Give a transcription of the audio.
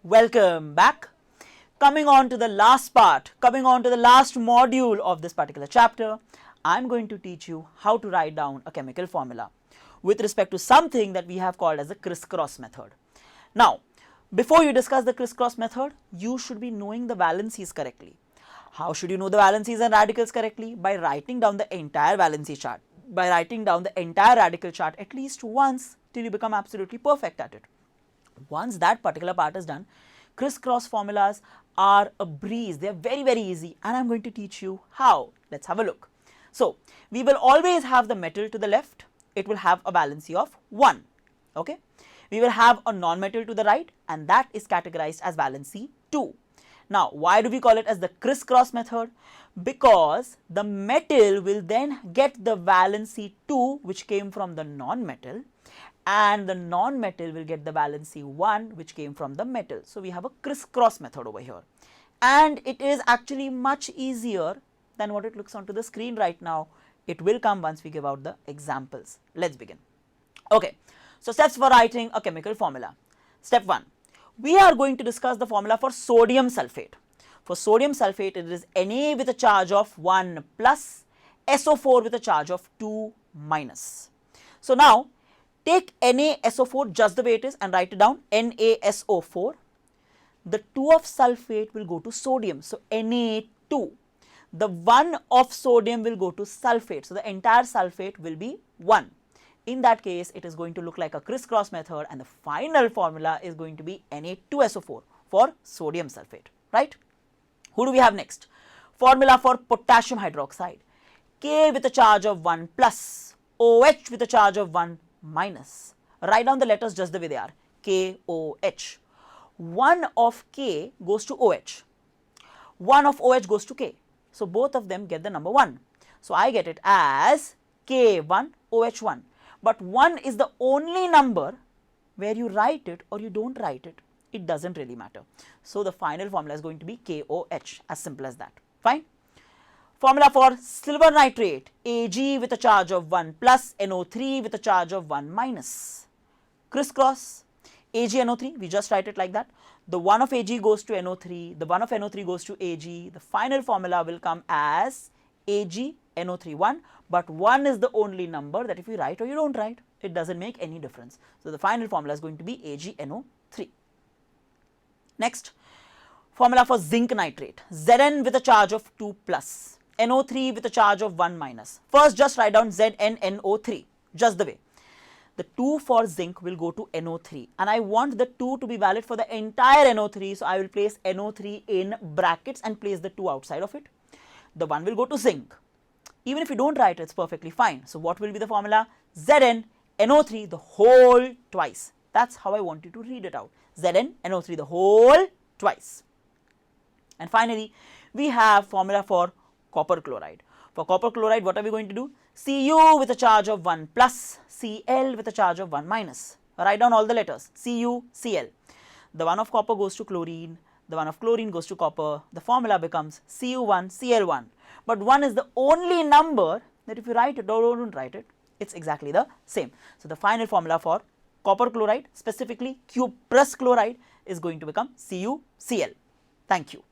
Welcome back. Coming on to the last part, coming on to the last module of this particular chapter, I'm going to teach you how to write down a chemical formula with respect to something that we have called as the crisscross method. Now, before you discuss the crisscross method, you should be knowing the valencies correctly. How should you know the valencies and radicals correctly? By writing down the entire valency chart, by writing down the entire radical chart at least once till you become absolutely perfect at it. Once that particular part is done, crisscross formulas are a breeze. They are very easy, and I'm going to teach you how. Let's have a look. So, we will always have the metal to the left. It will have a valency of 1. Okay. We will have a non-metal to the right, and that is categorized as valency 2. Now, why do we call it as the crisscross method? Because the metal will then get the valency 2 which came from the non-metal, and the non-metal will get the valency 1 which came from the metal. So, we have a crisscross method over here, and it is actually much easier than what it looks onto the screen right now. It will come once we give out the examples. Let's begin. Okay, so steps for writing a chemical formula. Step 1. We are going to discuss the formula for sodium sulfate. For sodium sulfate, it is Na with a charge of 1 plus, SO4 with a charge of 2 minus. So, now take NaSO4 just the way it is and write it down, NaSO4. The 2 of sulfate will go to sodium, so Na2. The 1 of sodium will go to sulfate, so the entire sulfate will be 1. In that case, it is going to look like a crisscross method, and the final formula is going to be Na2SO4 for sodium sulfate, right? Who do we have next? Formula for potassium hydroxide. K with a charge of 1 plus, OH with a charge of 1 minus. Write down the letters just the way they are, KOH. 1 of K goes to OH. 1 of OH goes to K. So, both of them get the number 1. So, I get it as K1 OH1. But 1 is the only number where you write it or you don't write it. It doesn't really matter. So, the final formula is going to be KOH, as simple as that. Fine. Formula for silver nitrate, Ag with a charge of 1 plus, NO3 with a charge of 1 minus. Crisscross, AgNO3, we just write it like that. The 1 of Ag goes to NO3, the 1 of NO3 goes to Ag. The final formula will come as AgNO3 but 1 is the only number that if you write or you don't write, it doesn't make any difference. So, the final formula is going to be AgNO3. Next, formula for zinc nitrate, Zn with a charge of 2 plus, NO3 with a charge of 1 minus. First, just write down ZnNO3, just the way. The 2 for zinc will go to NO3, and I want the 2 to be valid for the entire NO3, so I will place NO3 in brackets and place the 2 outside of it. The 1 will go to zinc. Even if you don't write it, it's perfectly fine. So, what will be the formula? ZnNO3 the whole twice. That's how I want you to read it out. ZnNO3 the whole twice. And finally, we have formula for copper chloride. For copper chloride, what are we going to do? Cu with a charge of 1 plus, Cl with a charge of 1 minus. Write down all the letters, Cu, Cl. The 1 of copper goes to chlorine, the 1 of chlorine goes to copper. The formula becomes Cu1, Cl1. But 1 is the only number that if you write it or don't write it, it's exactly the same. So, the final formula for copper chloride, specifically cuprous chloride, is going to become CuCl. Thank you.